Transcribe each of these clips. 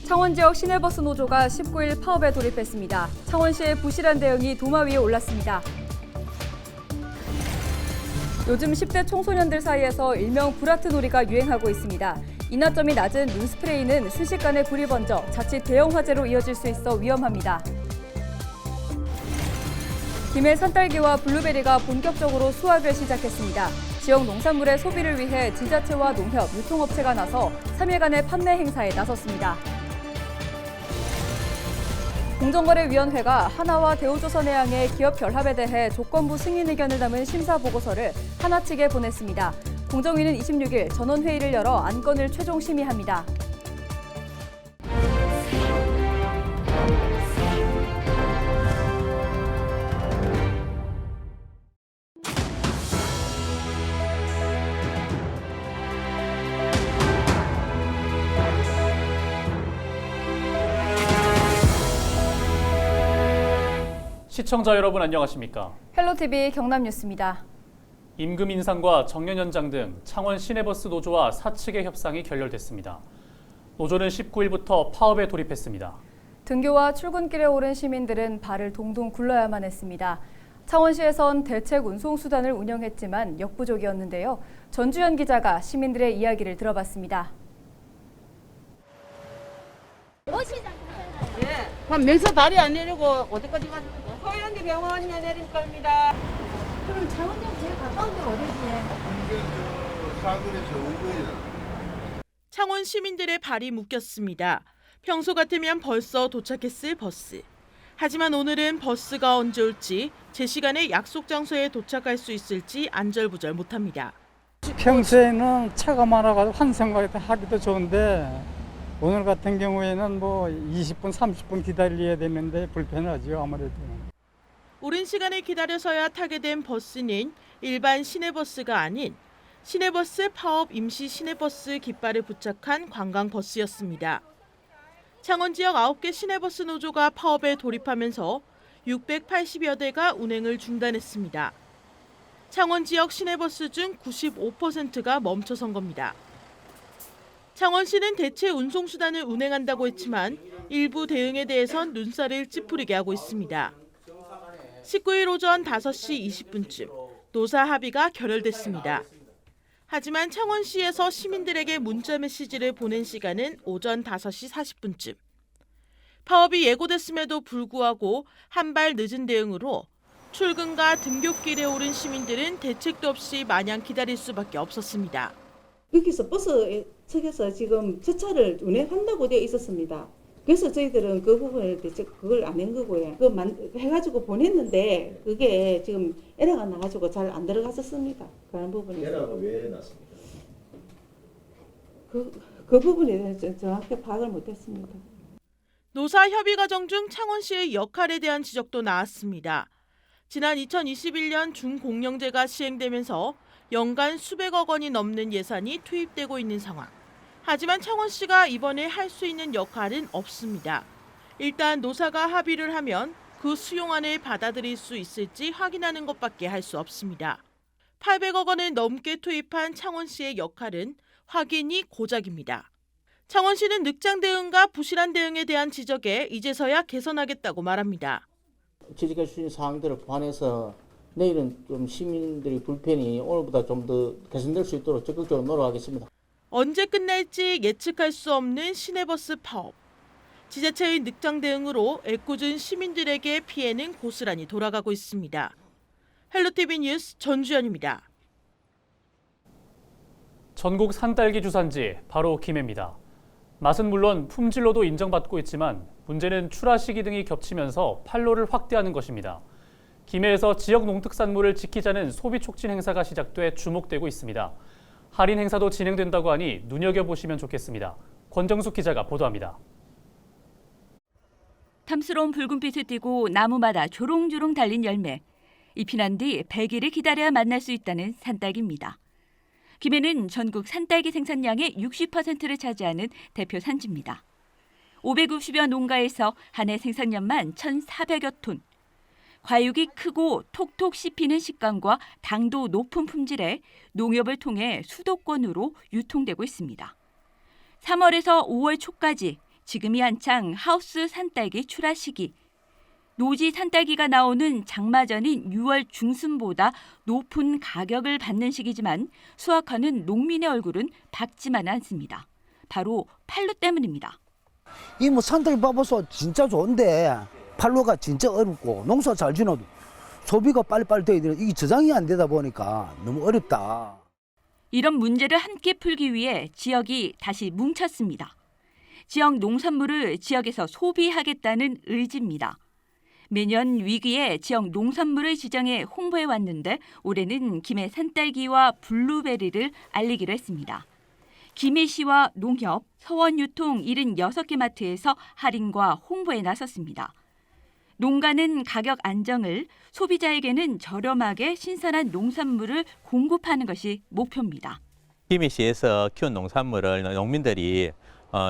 창원 지역 시내버스 노조가 19일 파업에 돌입했습니다. 창원시의 부실한 대응이 도마 위에 올랐습니다. 요즘 10대 청소년들 사이에서 일명 브라트 놀이가 유행하고 있습니다. 인화점이 낮은 눈스프레이는 순식간에 불이 번져 자칫 대형 화재로 이어질 수 있어 위험합니다. 김해 산딸기와 블루베리가 본격적으로 수확을 시작했습니다. 지역 농산물의 소비를 위해 지자체와 농협, 유통업체가 나서 3일간의 판매 행사에 나섰습니다. 공정거래위원회가 하나와 대우조선해양의 기업 결합에 대해 조건부 승인 의견을 담은 심사 보고서를 하나 측에 보냈습니다. 공정위는 26일 전원회의를 열어 안건을 최종 심의합니다. 시청자 여러분 안녕하십니까? 헬로티비 경남뉴스입니다. 임금 인상과 정년 연장 등 창원 시내버스 노조와 사측의 협상이 결렬됐습니다. 노조는 19일부터 파업에 돌입했습니다. 등교와 출근길에 오른 시민들은 발을 동동 굴러야만 했습니다. 창원시에선 대책 운송수단을 운영했지만 역부족이었는데요. 전주현 기자가 시민들의 이야기를 들어봤습니다. 그럼 명서 다리 안 내리고 어디까지 가는 거야? 서현대 병원에 내릴 겁니다. 그럼 창원역 제일 가까운 데 어디지? 사거리 좋은 거예요. 창원 시민들의 발이 묶였습니다. 평소 같으면 벌써 도착했을 버스. 하지만 오늘은 버스가 언제 올지, 제 시간에 약속 장소에 도착할 수 있을지 안절부절 못합니다. 평소에는 차가 많아가지고 환승하기도 하기도 좋은데 오늘 같은 경우에는 뭐 20분, 30분 기다려야 되는데 불편하죠, 아무래도. 오랜 시간을 기다려서야 타게 된 버스는 일반 시내버스가 아닌 시내버스 파업 임시 시내버스 깃발을 부착한 관광버스였습니다. 창원 지역 9개 시내버스 노조가 파업에 돌입하면서 680여 대가 운행을 중단했습니다. 창원 지역 시내버스 중 95%가 멈춰선 겁니다. 창원시는 대체 운송수단을 운행한다고 했지만 일부 대응에 대해선 눈살을 찌푸리게 하고 있습니다. 19일 오전 5시 20분쯤 노사 합의가 결렬됐습니다. 하지만 창원시에서 시민들에게 문자 메시지를 보낸 시간은 오전 5시 40분쯤. 파업이 예고됐음에도 불구하고 한 발 늦은 대응으로 출근과 등굣길에 오른 시민들은 대책도 없이 마냥 기다릴 수밖에 없었습니다. 여기서 버스 측에서 지금 주차를 운행한다고 되어 있었습니다. 그래서 저희들은 그 부분을 대체 그걸 안 한 거고요. 해가지고 보냈는데 그게 지금 에러가 나가지고 잘 안 들어갔었습니다. 그런 부분이. 에러가 왜 났습니까? 그 부분에 대해서 정확히 파악을 못했습니다. 노사 협의 과정 중 창원시의 역할에 대한 지적도 나왔습니다. 지난 2021년 중공영제가 시행되면서 연간 수백억 원이 넘는 예산이 투입되고 있는 상황. 하지만 창원시가 이번에 할 수 있는 역할은 없습니다. 일단 노사가 합의를 하면 그 수용안을 받아들일 수 있을지 확인하는 것밖에 할 수 없습니다. 800억 원을 넘게 투입한 창원시의 역할은 확인이 고작입니다. 창원시는 늑장 대응과 부실한 대응에 대한 지적에 이제서야 개선하겠다고 말합니다. 지적해 주신 사항들을 보완해서 내일은 좀 시민들의 불편이 오늘보다 좀 더 개선될 수 있도록 적극적으로 노력하겠습니다. 언제 끝날지 예측할 수 없는 시내버스 파업. 지자체의 늑장 대응으로 애꿎은 시민들에게 피해는 고스란히 돌아가고 있습니다. 헬로티비 뉴스 전주현입니다. 전국 산딸기 주산지 바로 김해입니다. 맛은 물론 품질로도 인정받고 있지만 문제는 출하 시기 등이 겹치면서 판로를 확대하는 것입니다. 김해에서 지역 농특산물을 지키자는 소비 촉진 행사가 시작돼 주목되고 있습니다. 할인 행사도 진행된다고 하니 눈여겨보시면 좋겠습니다. 권정숙 기자가 보도합니다. 탐스러운 붉은빛을 띠고 나무마다 조롱조롱 달린 열매. 잎이 난 뒤 100일을 기다려야 만날 수 있다는 산딸기입니다. 김해는 전국 산딸기 생산량의 60%를 차지하는 대표 산지입니다. 550여 농가에서 한 해 생산량만 1,400여 톤. 과육이 크고 톡톡 씹히는 식감과 당도 높은 품질에 농협을 통해 수도권으로 유통되고 있습니다. 3월에서 5월 초까지 지금이 한창 하우스 산딸기 출하 시기. 노지 산딸기가 나오는 장마전인 6월 중순보다 높은 가격을 받는 시기지만 수확하는 농민의 얼굴은 밝지만은 않습니다. 바로 판로 때문입니다. 이 뭐 산딸기 봐봐서 진짜 좋은데 판로가 진짜 어렵고 농사 잘 지어도 소비가 빨리빨리 돼야 되는 이게 저장이 안 되다 보니까 너무 어렵다. 이런 문제를 함께 풀기 위해 지역이 다시 뭉쳤습니다. 지역 농산물을 지역에서 소비하겠다는 의지입니다. 매년 위기에 지역 농산물을 지정해 홍보해 왔는데 올해는 김해 산딸기와 블루베리를 알리기로 했습니다. 김해시와 농협, 서원유통 76개 마트에서 할인과 홍보에 나섰습니다. 농가는 가격 안정을, 소비자에게는 저렴하게 신선한 농산물을 공급하는 것이 목표입니다. 김해시에서 키운 농산물을 농민들이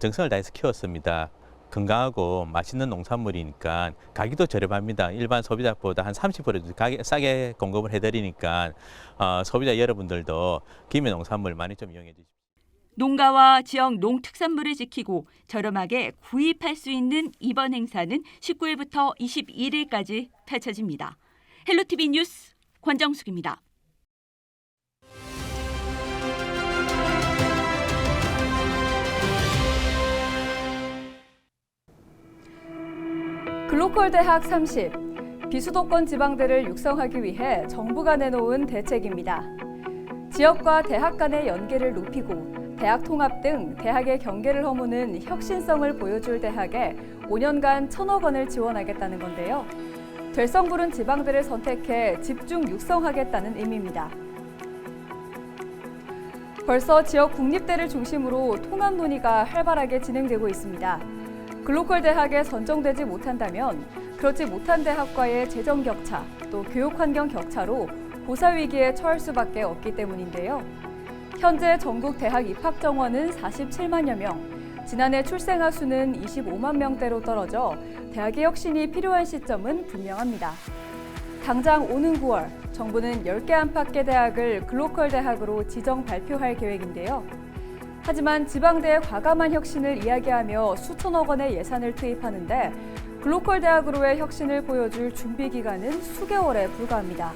정성을 다해서 키웠습니다. 건강하고 맛있는 농산물이니까 가격도 저렴합니다. 일반 소비자보다 한 30% 싸게 공급을 해드리니까 소비자 여러분들도 김해 농산물 많이 좀 이용해 주십시오. 농가와 지역 농특산물을 지키고 저렴하게 구입할 수 있는 이번 행사는 19일부터 21일까지 펼쳐집니다. 헬로티비 뉴스 권정숙입니다. 글로컬 대학 30, 비수도권 지방대를 육성하기 위해 정부가 내놓은 대책입니다. 지역과 대학 간의 연계를 높이고 대학 통합 등 대학의 경계를 허무는 혁신성을 보여줄 대학에 5년간 1,000억 원을 지원하겠다는 건데요. 될성부른 지방대를 선택해 집중 육성하겠다는 의미입니다. 벌써 지역 국립대를 중심으로 통합 논의가 활발하게 진행되고 있습니다. 글로컬 대학에 선정되지 못한다면 그렇지 못한 대학과의 재정 격차, 또 교육 환경 격차로 고사 위기에 처할 수밖에 없기 때문인데요. 현재 전국 대학 입학 정원은 47만여 명, 지난해 출생아 수는 25만 명대로 떨어져 대학의 혁신이 필요한 시점은 분명합니다. 당장 오는 9월, 정부는 10개 안팎의 대학을 글로컬 대학으로 지정 발표할 계획인데요. 하지만 지방대의 과감한 혁신을 이야기하며 수천억 원의 예산을 투입하는데 글로컬 대학으로의 혁신을 보여줄 준비 기간은 수개월에 불과합니다.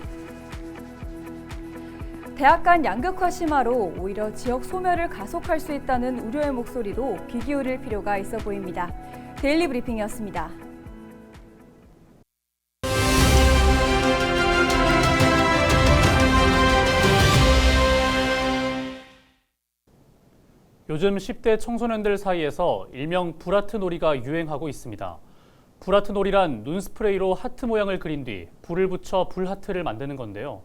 대학 간 양극화 심화로 오히려 지역 소멸을 가속할 수 있다는 우려의 목소리도 귀 기울일 필요가 있어 보입니다. 데일리 브리핑이었습니다. 요즘 10대 청소년들 사이에서 일명 불하트 놀이가 유행하고 있습니다. 불하트 놀이란 눈스프레이로 하트 모양을 그린 뒤 불을 붙여 불하트를 만드는 건데요.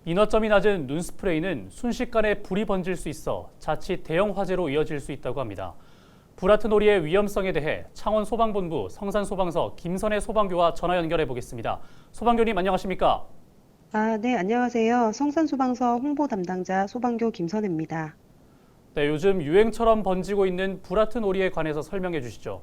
인화점이 낮은 눈스프레이는 순식간에 불이 번질 수 있어 자칫 대형 화재로 이어질 수 있다고 합니다. 불하트 놀이의 위험성에 대해 창원소방본부 성산소방서 김선혜 소방교와 전화 연결해 보겠습니다. 소방교님 안녕하십니까? 네, 안녕하세요. 성산소방서 홍보 담당자 소방교 김선혜입니다. 네, 요즘 유행처럼 번지고 있는 불하트 놀이에 관해서 설명해 주시죠.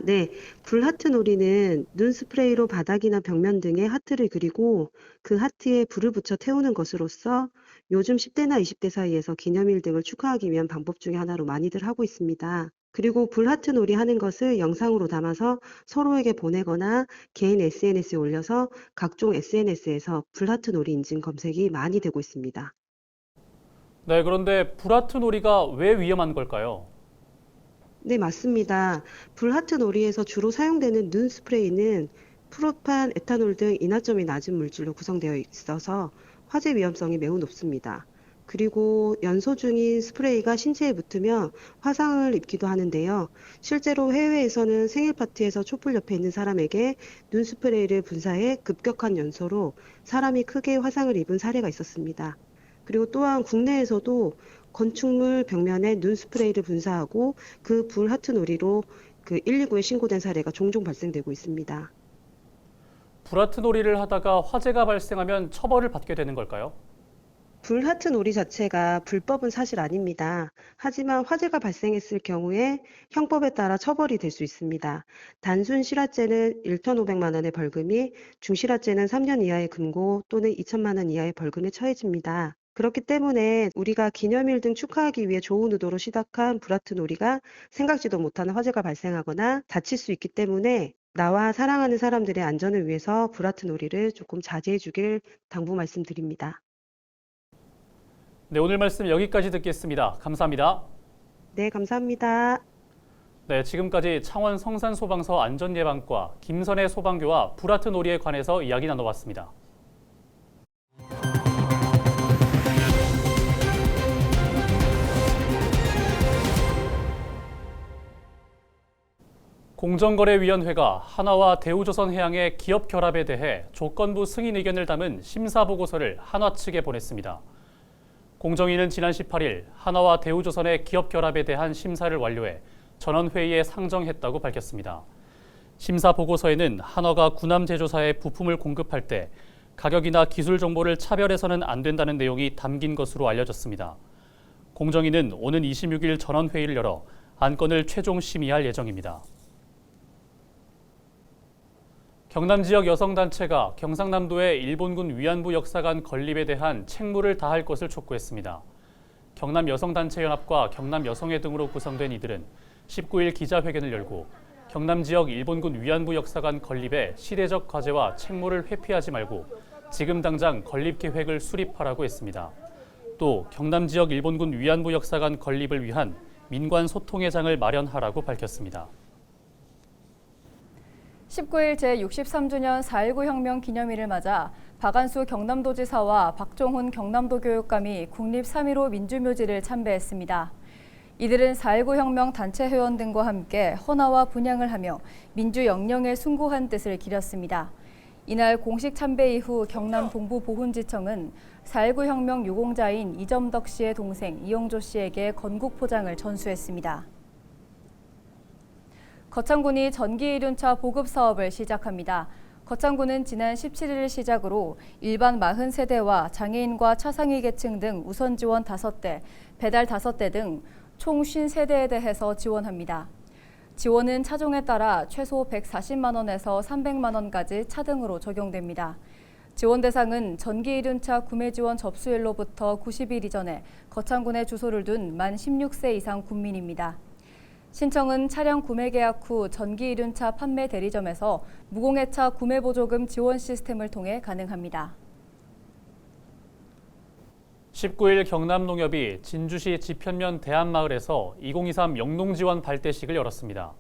네. 불하트 놀이는 눈 스프레이로 바닥이나 벽면 등에 하트를 그리고 그 하트에 불을 붙여 태우는 것으로서 요즘 10대나 20대 사이에서 기념일 등을 축하하기 위한 방법 중에 하나로 많이들 하고 있습니다. 그리고 불하트 놀이 하는 것을 영상으로 담아서 서로에게 보내거나 개인 SNS에 올려서 각종 SNS에서 불하트 놀이 인증 검색이 많이 되고 있습니다. 네, 그런데 불하트 놀이가 왜 위험한 걸까요? 네, 맞습니다. 불하트 놀이에서 주로 사용되는 눈 스프레이는 프로판, 에탄올 등 인화점이 낮은 물질로 구성되어 있어서 화재 위험성이 매우 높습니다. 그리고 연소 중인 스프레이가 신체에 붙으면 화상을 입기도 하는데요. 실제로 해외에서는 생일 파티에서 촛불 옆에 있는 사람에게 눈 스프레이를 분사해 급격한 연소로 사람이 크게 화상을 입은 사례가 있었습니다. 그리고 또한 국내에서도 건축물 벽면에 눈 스프레이를 분사하고 그 불하트 놀이로 119에 신고된 사례가 종종 발생되고 있습니다. 불하트 놀이를 하다가 화재가 발생하면 처벌을 받게 되는 걸까요? 불하트 놀이 자체가 불법은 사실 아닙니다. 하지만 화재가 발생했을 경우에 형법에 따라 처벌이 될 수 있습니다. 단순 실화죄는 1,500만 원의 벌금이, 중실화죄는 3년 이하의 금고 또는 2천만 원 이하의 벌금에 처해집니다. 그렇기 때문에 우리가 기념일 등 축하하기 위해 좋은 의도로 시작한 불하트 놀이가 생각지도 못하는 화재가 발생하거나 다칠 수 있기 때문에 나와 사랑하는 사람들의 안전을 위해서 불하트 놀이를 조금 자제해 주길 당부 말씀드립니다. 네, 오늘 말씀 여기까지 듣겠습니다. 감사합니다. 네, 감사합니다. 네, 지금까지 창원 성산소방서 안전예방과 김선혜 소방교와 불하트 놀이에 관해서 이야기 나눠봤습니다. 공정거래위원회가 한화와 대우조선해양의 기업 결합에 대해 조건부 승인 의견을 담은 심사보고서를 한화 측에 보냈습니다. 공정위는 지난 18일 한화와 대우조선의 기업 결합에 대한 심사를 완료해 전원회의에 상정했다고 밝혔습니다. 심사보고서에는 한화가 군함제조사에 부품을 공급할 때 가격이나 기술 정보를 차별해서는 안 된다는 내용이 담긴 것으로 알려졌습니다. 공정위는 오는 26일 전원회의를 열어 안건을 최종 심의할 예정입니다. 경남 지역 여성단체가 경상남도의 일본군 위안부 역사관 건립에 대한 책무를 다할 것을 촉구했습니다. 경남 여성단체연합과 경남 여성회 등으로 구성된 이들은 19일 기자회견을 열고 경남 지역 일본군 위안부 역사관 건립의 시대적 과제와 책무를 회피하지 말고 지금 당장 건립 계획을 수립하라고 했습니다. 또 경남 지역 일본군 위안부 역사관 건립을 위한 민관 소통회장을 마련하라고 밝혔습니다. 19일 제63주년 4.19 혁명 기념일을 맞아 박안수 경남도지사와 박종훈 경남도교육감이 국립 3.15 민주묘지를 참배했습니다. 이들은 4.19 혁명 단체 회원 등과 함께 헌화와 분향을 하며 민주 영령에 숭고한 뜻을 기렸습니다. 이날 공식 참배 이후 경남 동부보훈지청은 4.19 혁명 유공자인 이점덕 씨의 동생 이용조 씨에게 건국포장을 전수했습니다. 거창군이 전기 이륜차 보급 사업을 시작합니다. 거창군은 지난 17일 시작으로 일반 40세대와 장애인과 차상위 계층 등 우선 지원 5대, 배달 5대 등 총 50세대에 대해서 지원합니다. 지원은 차종에 따라 최소 140만 원에서 300만 원까지 차등으로 적용됩니다. 지원 대상은 전기 이륜차 구매 지원 접수일로부터 90일 이전에 거창군에 주소를 둔 만 16세 이상 국민입니다. 신청은 차량 구매 계약 후 전기 이륜차 판매 대리점에서 무공해차 구매 보조금 지원 시스템을 통해 가능합니다. 19일 경남농협이 진주시 지편면 대한마을에서 2023 영농지원 발대식을 열었습니다.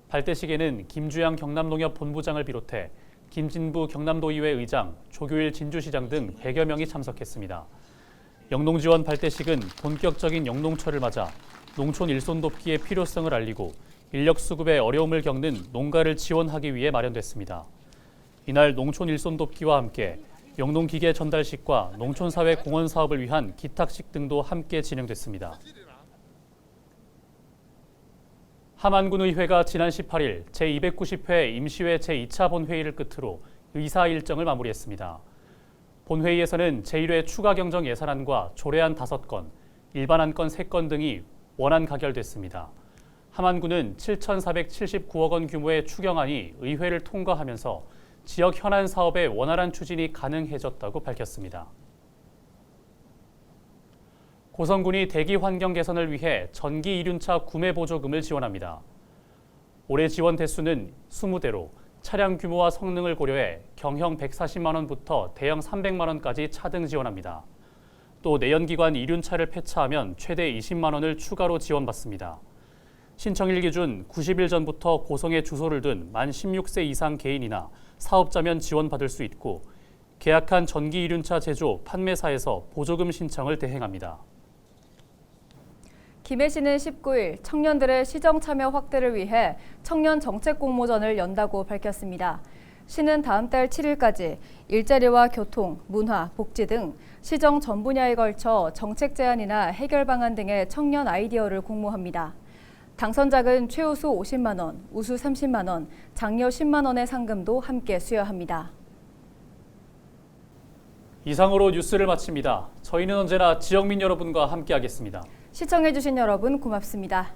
발대식에는 김주양 경남농협 본부장을 비롯해 김진부 경남도의회 의장, 조규일 진주시장 등 100여 명이 참석했습니다. 영농지원 발대식은 본격적인 영농철을 맞아 농촌 일손 돕기의 필요성을 알리고 인력 수급에 어려움을 겪는 농가를 지원하기 위해 마련됐습니다. 이날 농촌 일손 돕기와 함께 영농기계 전달식과 농촌사회 공헌 사업을 위한 기탁식 등도 함께 진행됐습니다. 함안군의회가 지난 18일 제290회 임시회 제2차 본회의를 끝으로 의사 일정을 마무리했습니다. 본회의에서는 제1회 추가 경정 예산안과 조례안 5건, 일반 안건 3건 등이 원안 가결됐습니다. 함안군은 7,479억 원 규모의 추경안이 의회를 통과하면서 지역 현안 사업의 원활한 추진이 가능해졌다고 밝혔습니다. 고성군이 대기 환경 개선을 위해 전기 이륜차 구매 보조금을 지원합니다. 올해 지원 대수는 20대로 차량 규모와 성능을 고려해 경형 140만 원부터 대형 300만 원까지 차등 지원합니다. 또 내연기관 이륜차를 폐차하면 최대 20만 원을 추가로 지원받습니다. 신청일 기준 90일 전부터 고성에 주소를 둔 만 16세 이상 개인이나 사업자면 지원받을 수 있고 계약한 전기 이륜차 제조, 판매사에서 보조금 신청을 대행합니다. 김해시는 19일 청년들의 시정 참여 확대를 위해 청년 정책 공모전을 연다고 밝혔습니다. 시는 다음 달 7일까지 일자리와 교통, 문화, 복지 등 시정 전 분야에 걸쳐 정책 제안이나 해결 방안 등의 청년 아이디어를 공모합니다. 당선작은 최우수 50만 원, 우수 30만 원, 장려 10만 원의 상금도 함께 수여합니다. 이상으로 뉴스를 마칩니다. 저희는 언제나 지역민 여러분과 함께하겠습니다. 시청해주신 여러분 고맙습니다.